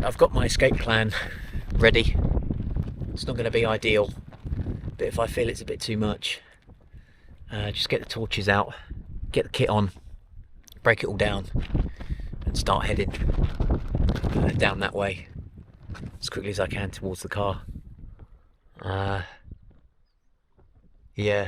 I've got my escape plan ready. It's not going to be ideal, but if I feel it's a bit too much, just get the torches out, get the kit on, break it all down, and start heading down that way as quickly as I can towards the car. Yeah.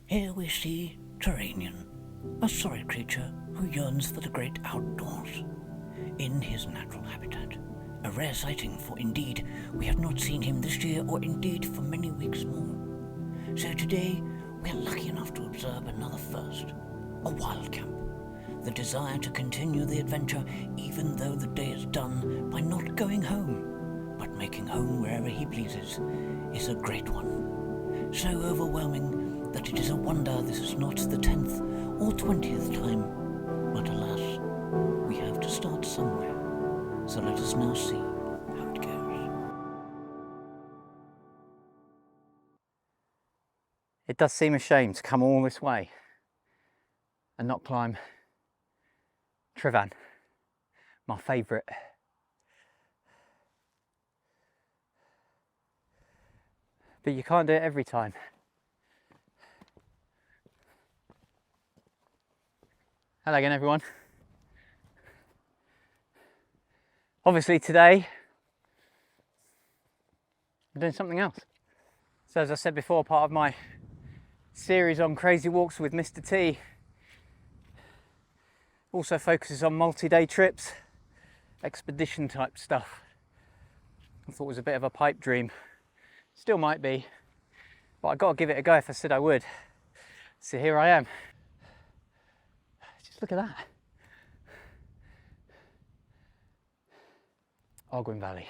Here we see Terranian, a sorry creature who yearns for the great outdoors, in his natural habitat. A rare sighting, for indeed we have not seen him this year, or indeed for many weeks more. So today we are lucky enough to observe another first, a wild camp. The desire to continue the adventure even though the day is done by not going home, but making home wherever he pleases, is a great one. So overwhelming that it is a wonder this is not the 10th or 20th time. But alas, we have to start somewhere. So let us now see how it goes. It does seem a shame to come all this way and not climb Trevan, my favourite. But you can't do it every time. Hello again, everyone. Obviously today I'm doing something else. So as I said before, part of my series on crazy walks with Mr. T also focuses on multi-day trips, expedition type stuff. I thought it was a bit of a pipe dream. Still might be, but I gotta give it a go if I said I would. So here I am. Just look at that. Ogwen Valley.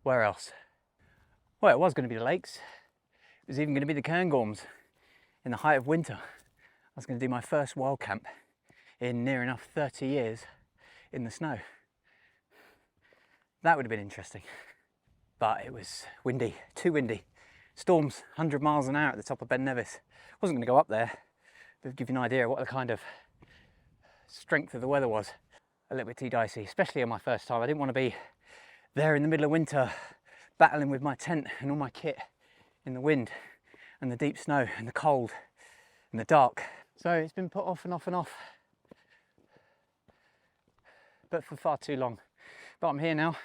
Where else? Well, it was going to be the lakes. It was even going to be the Cairngorms in the height of winter. I was going to do my first wild camp in near enough 30 years in the snow. That would have been interesting. But it was windy, too windy. Storms, 100 miles an hour at the top of Ben Nevis. Wasn't going to go up there, but to give you an idea of what the kind of strength of the weather was. A little bit too dicey, especially on my first time. I didn't want to be there in the middle of winter, battling with my tent and all my kit in the wind and the deep snow and the cold and the dark. So it's been put off and off and off, but for far too long. But I'm here now,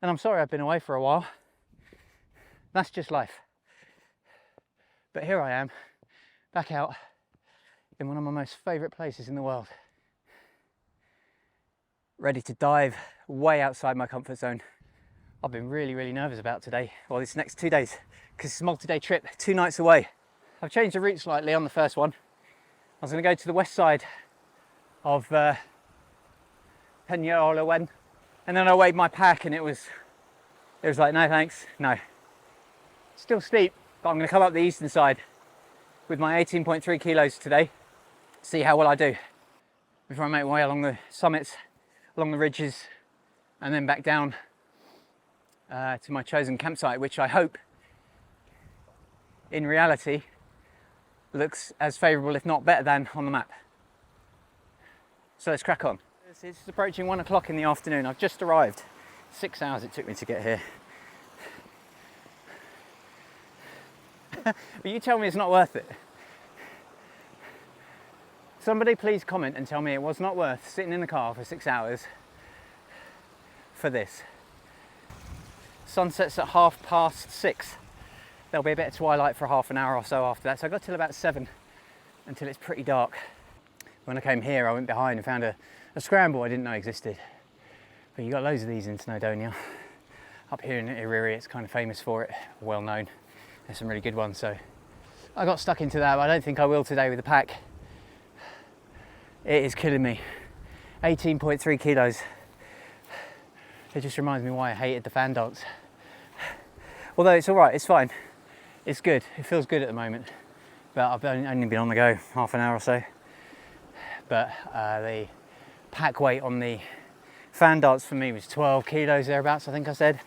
and I'm sorry I've been away for a while. That's just life. But here I am, back out in one of my most favourite places in the world. Ready to dive way outside my comfort zone. I've been really nervous about today, well, this next 2 days, because it's a multi-day trip, 2 nights away. I've changed the route slightly on the first one. I was going to go to the west side of Penyarola, and then I weighed my pack and it was like, no thanks, no. Still steep, but I'm going to come up the eastern side with my 18.3 kilos today, see how well I do before I make my way along the summits, along the ridges, and then back down to my chosen campsite, which I hope in reality looks as favourable, if not better than, on the map. So let's crack on. It's approaching 1 o'clock in the afternoon. I've just arrived. 6 hours it took me to get here. But you tell me it's not worth it. Somebody please comment and tell me it was not worth sitting in the car for 6 hours for this. Sunset's at 6:30. There'll be a bit of twilight for half an hour or so after that. So I got till about 7 until it's pretty dark. When I came here, I went behind and found a scramble I didn't know existed. But you got loads of these in Snowdonia. Up here in Iriri, it's kind of famous for it, well known. There's some really good ones, so I got stuck into that, but I don't think I will today with the pack. It is killing me. 18.3 kilos. It just reminds me why I hated the fan dance. Although it's all right, it's fine. It's good, it feels good at the moment. But I've only been on the go half an hour or so. But the pack weight on the fan dance for me was 12 kilos thereabouts, I think I said.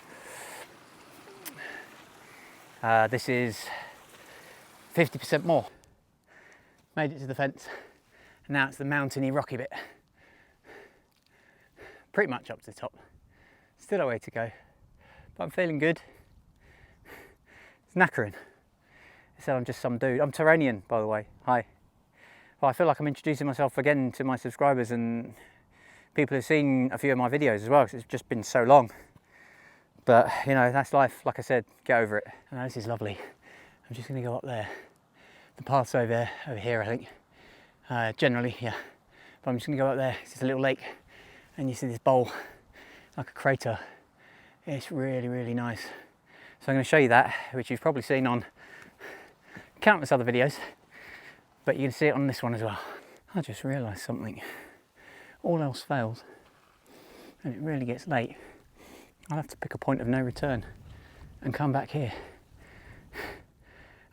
This is 50% more. Made it to the fence, and now it's the mountainy rocky bit. Pretty much up to the top. Still a way to go, but I'm feeling good. It's knackering. They said I'm just some dude. I'm Terranian, by the way. Hi. Well, I feel like I'm introducing myself again to my subscribers and people who've seen a few of my videos as well, because it's just been so long. But, you know, that's life. Like I said, get over it. And this is lovely. I'm just going to go up there. The path's over here, I think. Generally, yeah. But I'm just going to go up there. It's a little lake. And you see this bowl, like a crater. It's really nice. So I'm going to show you that, which you've probably seen on countless other videos. But you can see it on this one as well. I just realised something. All else fails, and it really gets late, I'll have to pick a point of no return and come back here.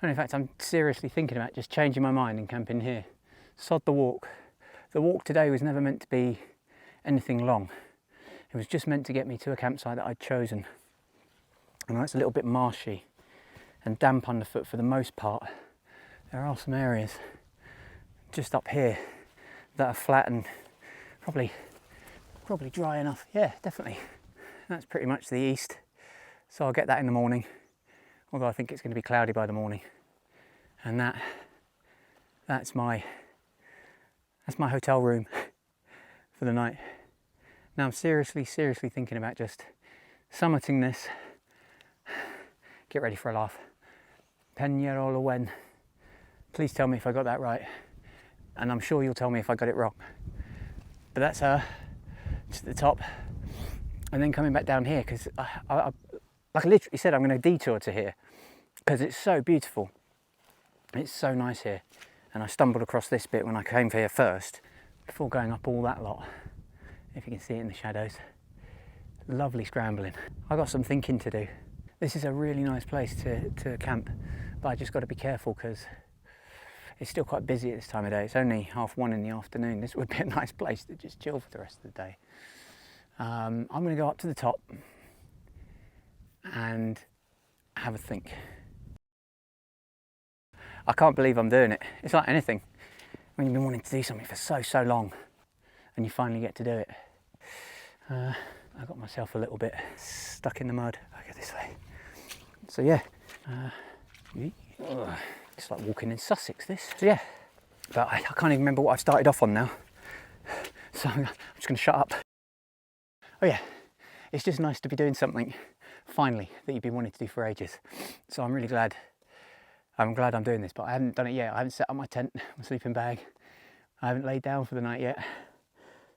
And in fact, I'm seriously thinking about just changing my mind and camping here. Sod the walk. The walk today was never meant to be anything long. It was just meant to get me to a campsite that I'd chosen. And it's a little bit marshy and damp underfoot for the most part. There are some areas just up here that are flat and probably dry enough. Yeah, definitely. That's pretty much the east. So I'll get that in the morning, although I think it's going to be cloudy by the morning. And that's my hotel room for the night. Now I'm seriously thinking about just summiting this. Get ready for a laugh. Penyarola. Please tell me if I got that right. And I'm sure you'll tell me if I got it wrong. But that's her, to the top. And then coming back down here, because like I literally said, I'm going to detour to here because it's so beautiful. It's so nice here. And I stumbled across this bit when I came here first, before going up all that lot, if you can see it in the shadows. Lovely scrambling. I've got some thinking to do. This is a really nice place to camp, but I just got to be careful because it's still quite busy at this time of day. It's only 1:30 in the afternoon. This would be a nice place to just chill for the rest of the day. I'm going to go up to the top and have a think. I can't believe I'm doing it. It's like anything. When you've been wanting to do something for so long and you finally get to do it. I got myself a little bit stuck in the mud. I go this way. So yeah, it's like walking in Sussex, this. So yeah, but I can't even remember what I've started off on now. So I'm just going to shut up. Oh yeah, it's just nice to be doing something, finally, that you've been wanting to do for ages. So I'm really glad. I'm glad I'm doing this, but I haven't done it yet. I haven't set up my tent, my sleeping bag. I haven't laid down for the night yet.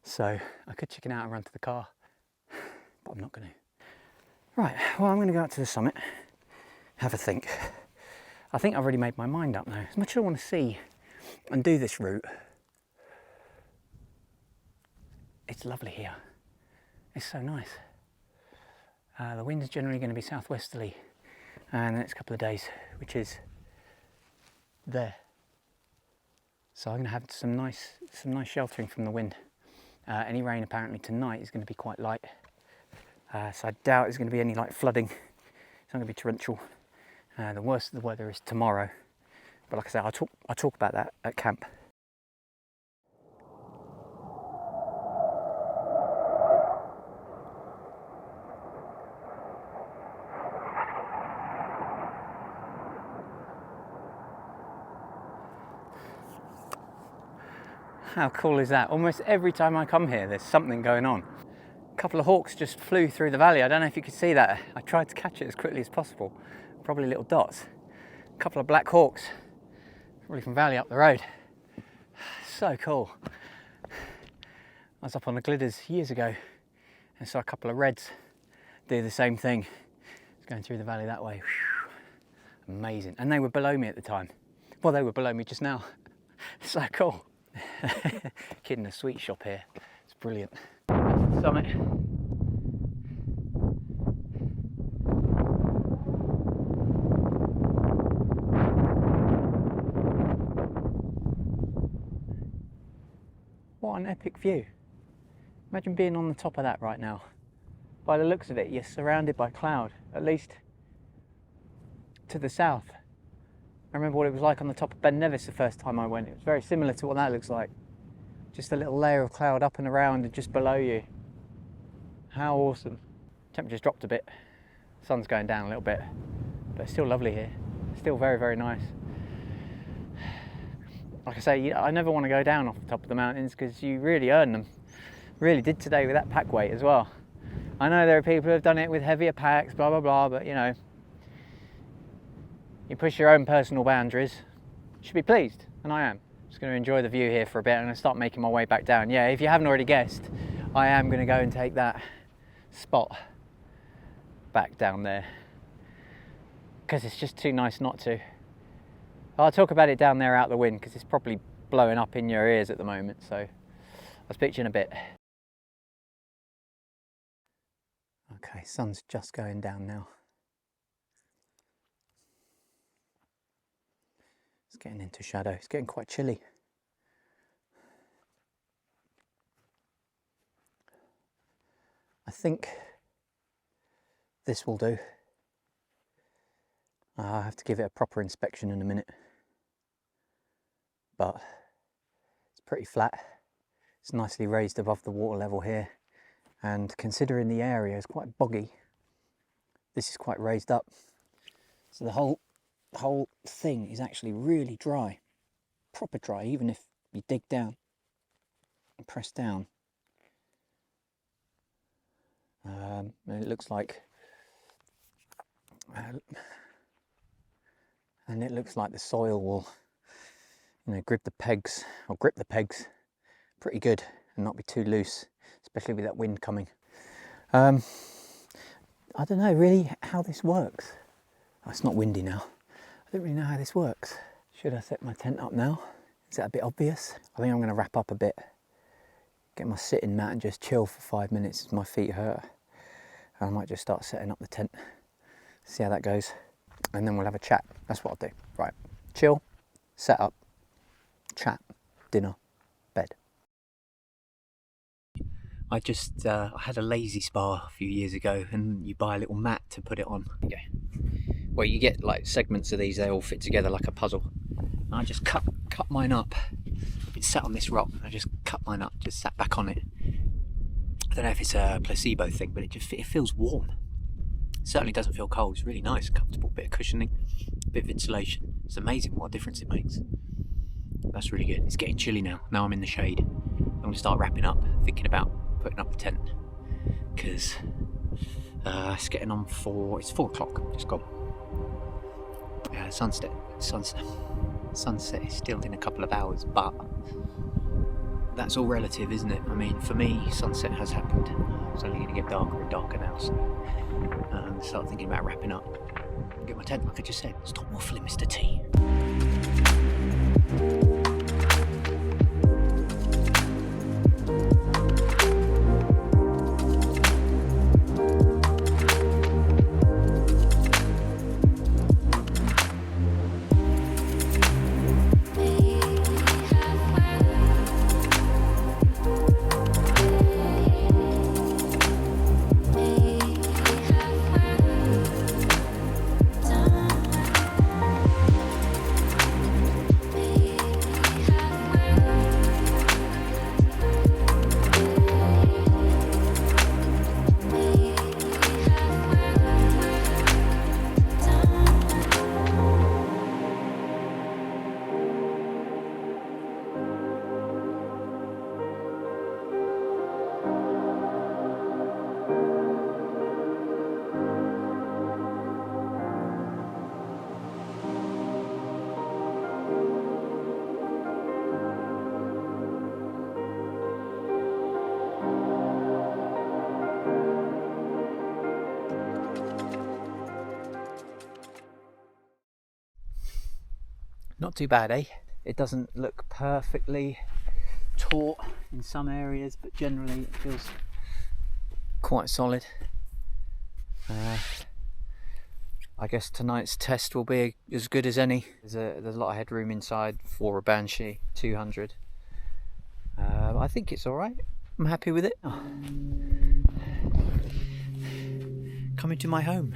So I could chicken out and run to the car, but I'm not going to. Right, well, I'm going to go out to the summit, have a think. I think I've already made my mind up now. As much as I want to see and do this route, it's lovely here. It's so nice. The wind's generally going to be southwesterly in the next couple of days, which is there. So I'm going to have some nice sheltering from the wind. Any rain apparently tonight is going to be quite light. So I doubt there's going to be any like flooding. It's not going to be torrential. The worst of the weather is tomorrow. But like I said, I'll talk about that at camp. How cool is that? Almost every time I come here, there's something going on. A couple of hawks just flew through the valley. I don't know if you could see that. I tried to catch it as quickly as possible. Probably little dots. A couple of black hawks, probably from valley up the road. So cool. I was up on the Glidders years ago and saw a couple of reds do the same thing. It's going through the valley that way. Amazing. And they were below me at the time. Well, they were below me just now. So cool. Kid in a sweet shop here. It's brilliant. That's the summit. What an epic view. Imagine being on the top of that right now. By the looks of it, you're surrounded by cloud, at least to the south. I remember what it was like on the top of Ben Nevis the first time I went. It was very similar to what that looks like. Just a little layer of cloud up and around and just below you. How awesome. Temperature's dropped a bit. Sun's going down a little bit, but it's still lovely here. Still very, very nice. Like I say, I never want to go down off the top of the mountains because you really earn them. Really did today with that pack weight as well. I know there are people who have done it with heavier packs, blah, blah, blah, but you know, you push your own personal boundaries, you should be pleased, and I am. Just going to enjoy the view here for a bit. I'm going to start making my way back down. Yeah, if you haven't already guessed, I am going to go and take that spot back down there because it's just too nice not to. I'll talk about it down there out the wind because it's probably blowing up in your ears at the moment, so I'll speak to you in a bit. Okay, sun's just going down now. It's getting into shadow. It's getting quite chilly. I think this will do. I'll have to give it a proper inspection in a minute. But it's pretty flat. It's nicely raised above the water level here. And considering the area is quite boggy, this is quite raised up. So the whole thing is actually really dry, proper dry, even if you dig down and press down. And it looks like the soil will, grip the pegs pretty good and not be too loose, especially with that wind coming. I don't know really how this works. Oh, it's not windy now. I don't really know how this works. Should I set my tent up now? Is that a bit obvious? I think I'm going to wrap up a bit, get my sitting mat and just chill for 5 minutes as my feet hurt. I might just start setting up the tent, see how that goes, and then we'll have a chat. That's what I'll do. Right, chill, set up, chat, dinner, bed. I had a lazy spa a few years ago, and you buy a little mat to put it on. Okay. Well, you get like segments of these, they all fit together like a puzzle. And I just cut mine up. It's sat on this rock, I just cut mine up, just sat back on it. I don't know if it's a placebo thing, but it feels warm. It certainly doesn't feel cold. It's really nice, comfortable, bit of cushioning, bit of insulation. It's amazing what a difference it makes. That's really good. It's getting chilly now. Now I'm in the shade. I'm going to start wrapping up, thinking about putting up the tent, because it's getting on for, it's 4 o'clock, just gone. Sunset is still in a couple of hours, but that's all relative, isn't it? I mean, for me, sunset has happened. It's only going to get darker and darker now, so start thinking about wrapping up. Get my tent, like I just said. Stop waffling, Mr. T. Not too bad, eh? It doesn't look perfectly taut in some areas, but generally it feels quite solid. I guess tonight's test will be as good as any. There's a lot of headroom inside for a Banshee 200. I think it's alright. I'm happy with it. Oh. Coming to my home.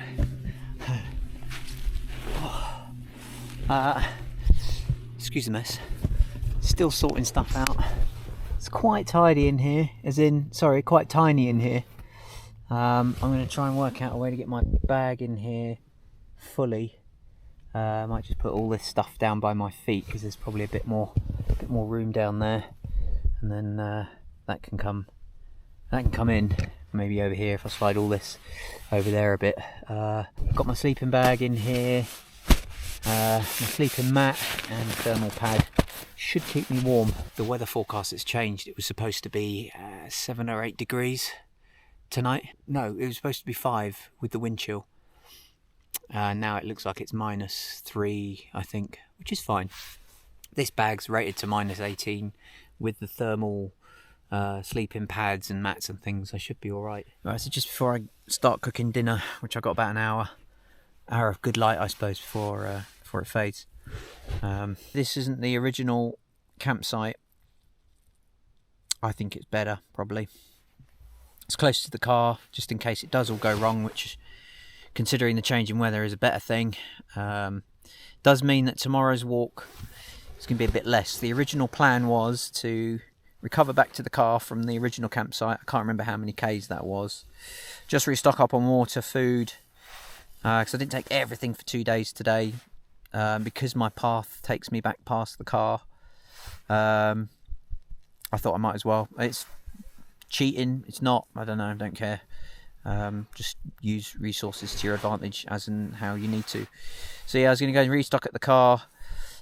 Excuse the mess. Still sorting stuff out. It's quite tidy in here, quite tiny in here. I'm going to try and work out a way to get my bag in here fully. I might just put all this stuff down by my feet because there's probably a bit more room down there, and then that can come in. Maybe over here if I slide all this over there a bit. I've got my sleeping bag in here. My sleeping mat and thermal pad should keep me warm. The weather forecast has changed. It was supposed to be 7 or 8 degrees tonight. No, it was supposed to be 5 with the wind chill. Now it looks like it's -3, I think, which is fine. This bag's rated to -18 with the thermal sleeping pads and mats and things. I should be alright. Right, so just before I start cooking dinner, which I've got about an hour of good light, I suppose, before it fades. This isn't the original campsite. I think it's better, probably. It's close to the car, just in case it does all go wrong, which, considering the change in weather, is a better thing. Does mean that tomorrow's walk is going to be a bit less. The original plan was to recover back to the car from the original campsite. I can't remember how many Ks that was. Just restock up on water, food, because I didn't take everything for 2 days today, because my path takes me back past the car. I thought I might as well. It's cheating, it's not, I don't know, I don't care. Just use resources to your advantage as and how you need to. So yeah, I was going to go and restock at the car,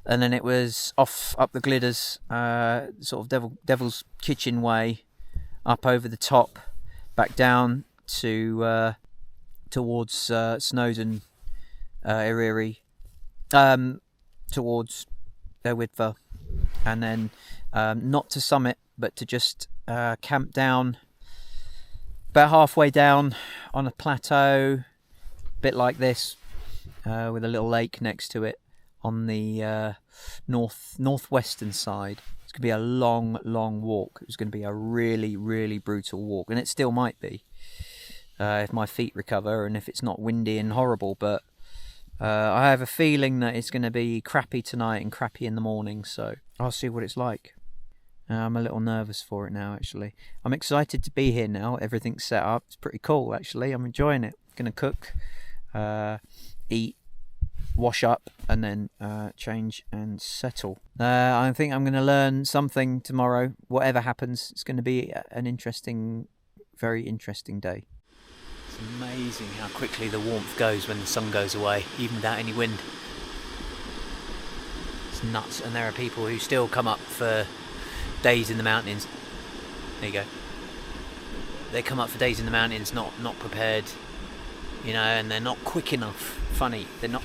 and then it was off up the Glidders, sort of Devil's Kitchen way, up over the top, back down to towards Snowdon, Erie, towards Whitver, and then not to summit, but to just camp down about halfway down on a plateau, bit like this, with a little lake next to it on the northwestern side. It's going to be a long walk. It's going to be a really brutal walk, and it still might be, if my feet recover and if it's not windy and horrible, but I have a feeling that it's going to be crappy tonight and crappy in the morning, so I'll see what it's like. I'm a little nervous for it now, actually. I'm excited to be here now. Everything's set up. It's pretty cool, actually. I'm enjoying it. Gonna cook, eat, wash up, and then change and settle. I think I'm gonna learn something tomorrow. Whatever happens, it's gonna be an interesting, very interesting day. It's amazing how quickly the warmth goes when the sun goes away, even without any wind. It's nuts. And there are people who still come up for days in the mountains. There you go. They come up for days in the mountains not prepared, you know, and they're not quick enough. Funny, they're not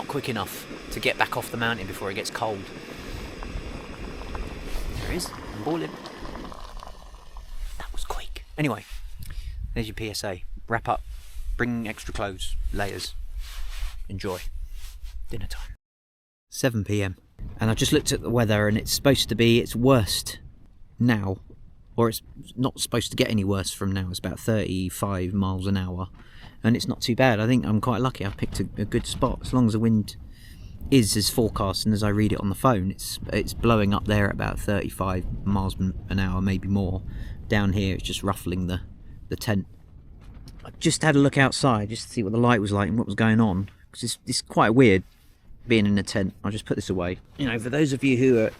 quick enough to get back off the mountain before it gets cold. There it is. I'm balling. That was quick. Anyway, there's your PSA. Wrap up. Bring extra clothes. Layers. Enjoy. Dinner time. 7 p.m. and I've just looked at the weather, and it's supposed to be its worst now, or it's not supposed to get any worse from now. It's about 35 miles an hour, and it's not too bad. I think I'm quite lucky. I've picked a good spot. As long as the wind is as forecast, and as I read it on the phone, it's blowing up there at about 35 miles an hour, maybe more. Down here it's just ruffling the tent. I just had a look outside just to see what the light was like and what was going on, because it's quite weird being in a tent. I'll just put this away. You know, for those of you who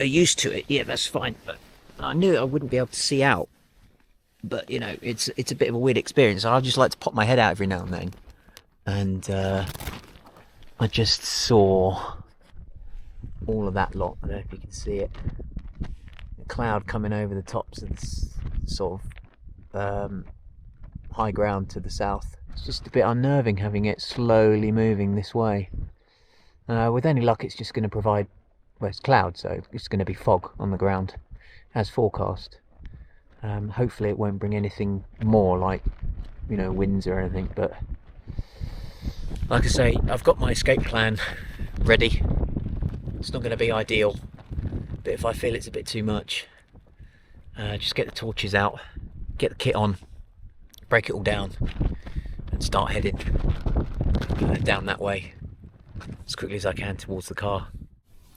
are used to it, yeah, that's fine. But I knew I wouldn't be able to see out. But you know, it's a bit of a weird experience. I just like to pop my head out every now and then. And I just saw all of that lot. I don't know if you can see it. A cloud coming over the tops of this sort of high ground to the south. It's just a bit unnerving having it slowly moving this way. With any luck, it's just going to provide, well, it's cloud, so it's going to be fog on the ground, as forecast. Hopefully it won't bring anything more like, you know, winds or anything, but like I say, I've got my escape plan ready. It's not going to be ideal, but if I feel it's a bit too much, just get the torches out, get the kit on, break it all down, and start heading down that way as quickly as I can towards the car.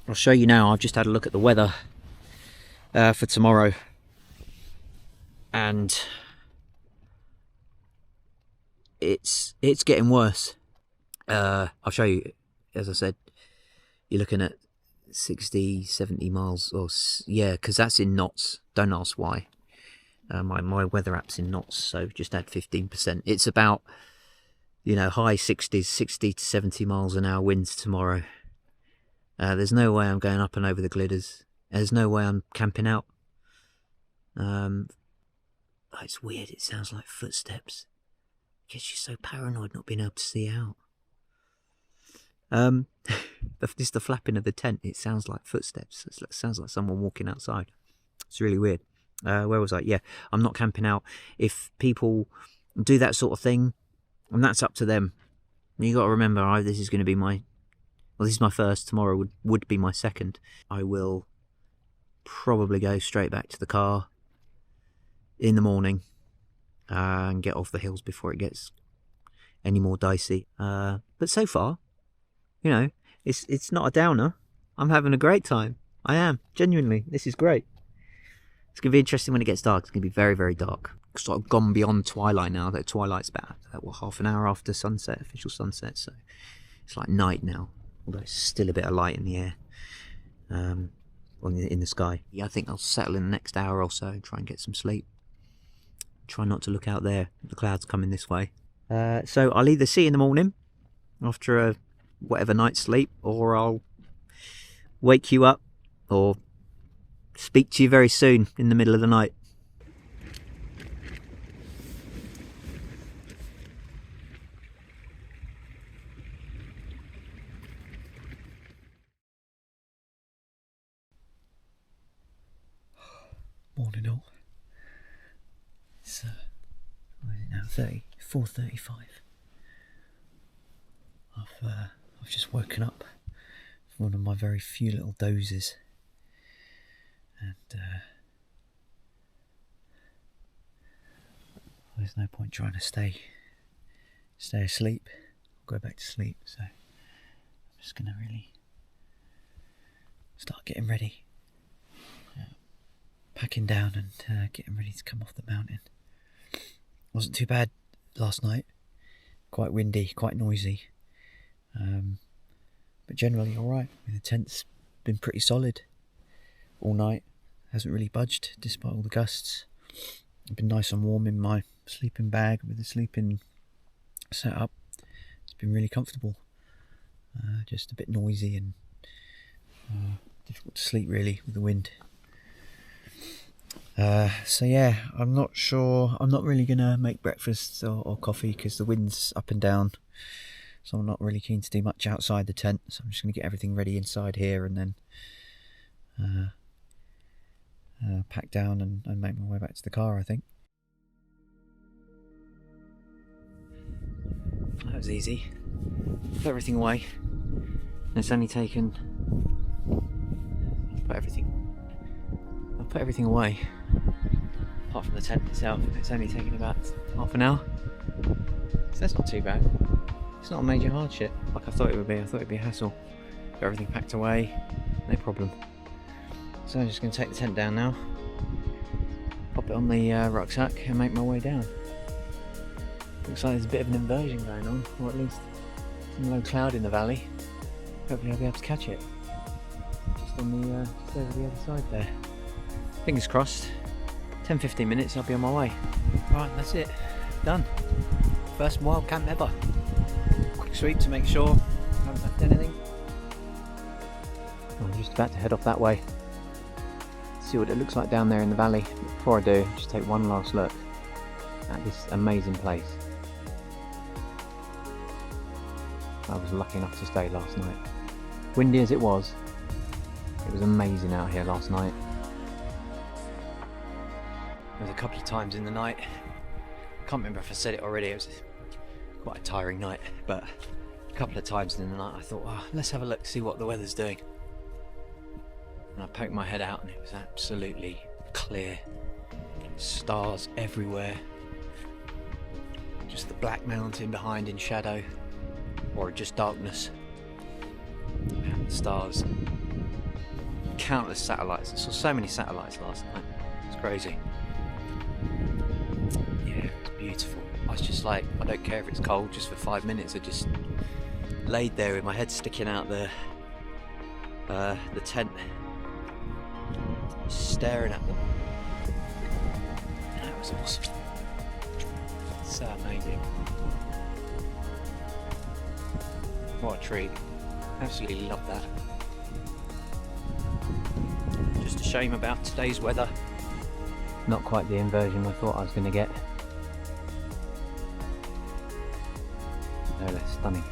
I'll show you now. I've just had a look at the weather for tomorrow, and it's getting worse. I'll show you. As I said, you're looking at 60, 70 miles, or yeah, because that's in knots. Don't ask why. My weather app's in knots, so just add 15%. It's about, you know, high 60s, 60 to 70 miles an hour winds tomorrow. There's no way I'm going up and over the glidders. There's no way I'm camping out. It's weird. It sounds like footsteps. Gets you so paranoid not being able to see out. Just the flapping of the tent. It sounds like footsteps. It sounds like someone walking outside. It's really weird. Where was I? Yeah, I'm not camping out. If people do that sort of thing, and that's up to them. You got to remember, this is going to be this is my first. Tomorrow would be my second. I will probably go straight back to the car in the morning and get off the hills before it gets any more dicey. But so far, you know, it's not a downer. I'm having a great time. I am, genuinely. This is great. It's going to be interesting when it gets dark. It's going to be very, very dark. It's sort of gone beyond twilight now. That twilight's about half an hour after sunset, official sunset. So it's like night now, although it's still a bit of light in the air, in the sky. Yeah, I think I'll settle in the next hour or so, try and get some sleep. Try not to look out there. The clouds coming this way. So I'll either see you in the morning after a whatever night's sleep, or I'll wake you up or speak to you very soon in the middle of the night. Morning all. It's what is it now? 4:35. I've just woken up from one of my very few little dozes, and there's no point trying to stay asleep or go back to sleep, so I'm just gonna really start getting ready. Packing down and getting ready to come off the mountain. Wasn't too bad last night. Quite windy, quite noisy. But generally alright. The tent's been pretty solid all night. Hasn't really budged despite all the gusts. I've been nice and warm in my sleeping bag with the sleeping setup. It's been really comfortable. Just a bit noisy and difficult to sleep really with the wind. So yeah, I'm not sure. I'm not really gonna make breakfast or coffee because the wind's up and down. So I'm not really keen to do much outside the tent. So I'm just gonna get everything ready inside here and then pack down and make my way back to the car, I think. That was easy. Put everything away. And it's only taken... I'll put everything away. Apart from the tent itself, it's only taken about half an hour. So that's not too bad. It's not a major hardship like I thought it would be. I thought it'd be a hassle. Got everything packed away, no problem. So I'm just going to take the tent down now, pop it on the rucksack and make my way down. Looks like there's a bit of an inversion going on, or at least some low cloud in the valley. Hopefully I'll be able to catch it. Just on the just over the other side there. Fingers crossed. 10-15 minutes, I'll be on my way. Right, that's it. Done. First wild camp ever. Quick sweep to make sure I haven't left anything. I'm just about to head off that way. See what it looks like down there in the valley. Before I do, just take one last look at this amazing place. I was lucky enough to stay last night. Windy as it was amazing out here last night. There was a couple of times in the night, I can't remember if I said it already, it was quite a tiring night, but a couple of times in the night I thought, oh, let's have a look, see what the weather's doing. And I poked my head out and it was absolutely clear. Stars everywhere. Just the black mountain behind in shadow, or just darkness. And the stars. Countless satellites. I saw so many satellites last night. It's crazy. Yeah, it's beautiful. I was just like, I don't care if it's cold, just for 5 minutes. I just laid there with my head sticking out the tent, staring at them. That was awesome. So amazing. What a treat. Absolutely love that. Just a shame about today's weather. Not quite the inversion I thought I was going to get. No less stunning.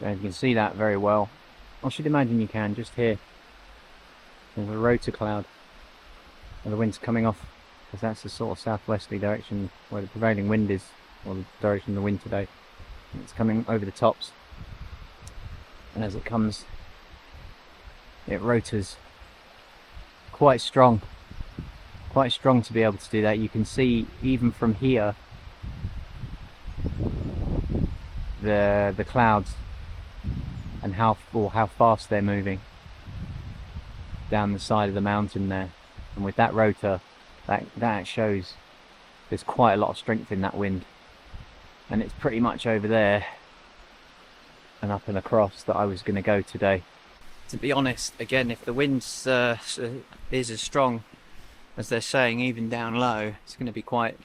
And you can see that very well. I should imagine you can just here. There's a rotor cloud and the wind's coming off because that's the sort of southwesterly direction where the prevailing wind is, or the direction of the wind today. It's coming over the tops, and as it comes it rotors quite strong to be able to do that. You can see even from here the clouds and how fast they're moving down the side of the mountain there, and with that rotor that shows there's quite a lot of strength in that wind. and it's pretty much over there and up and across that I was going to go today. To be honest, again, if the wind is as strong as they're saying, even down low, it's going to be quite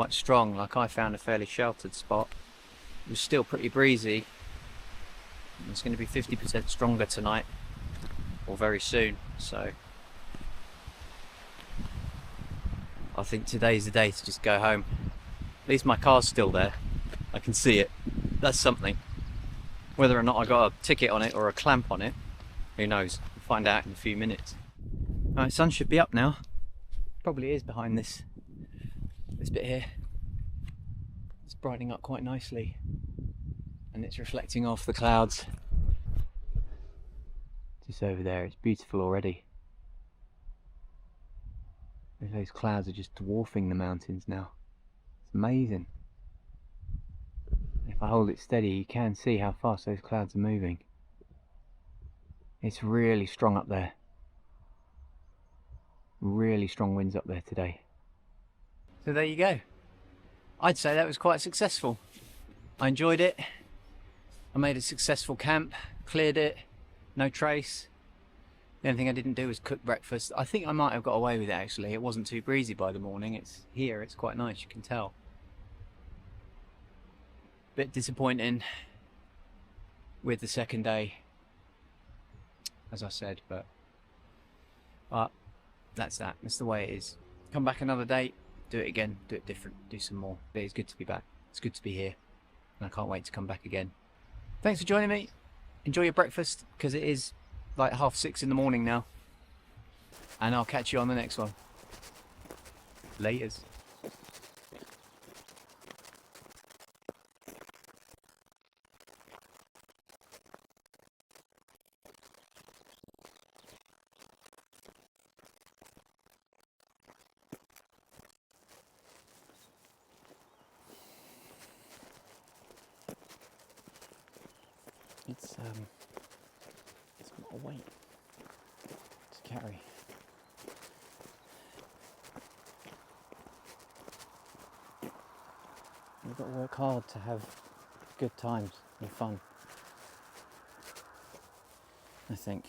strong. Like, I found a fairly sheltered spot. It was still pretty breezy. It's going to be 50% stronger tonight, or very soon, so I think today's the day to just go home. At least my car's still there. I can see it. That's something. Whether or not I got a ticket on it or a clamp on it, who knows? We'll find out in a few minutes. Alright, sun should be up now. Probably is behind this bit here. It's brightening up quite nicely, and it's reflecting off the clouds. Just over there, it's beautiful already. Those clouds are just dwarfing the mountains now. It's amazing. If I hold it steady, you can see how fast those clouds are moving. It's really strong up there. Really strong winds up there today. So there you go. I'd say that was quite successful. I enjoyed it. I made a successful camp, cleared it, no trace. The only thing I didn't do was cook breakfast. I think I might have got away with it actually. It wasn't too breezy by the morning. It's quite nice, you can tell. Bit disappointing with the second day, as I said, but that's that. That's the way it is. Come back another day, do it again, do it different, do some more. But it's good to be back. It's good to be here, and I can't wait to come back again. Thanks for joining me. Enjoy your breakfast, because it is like 6:30 in the morning now, and I'll catch you on the next one. Laters. It's not a weight to carry. You've got to work hard to have good times and fun, I think.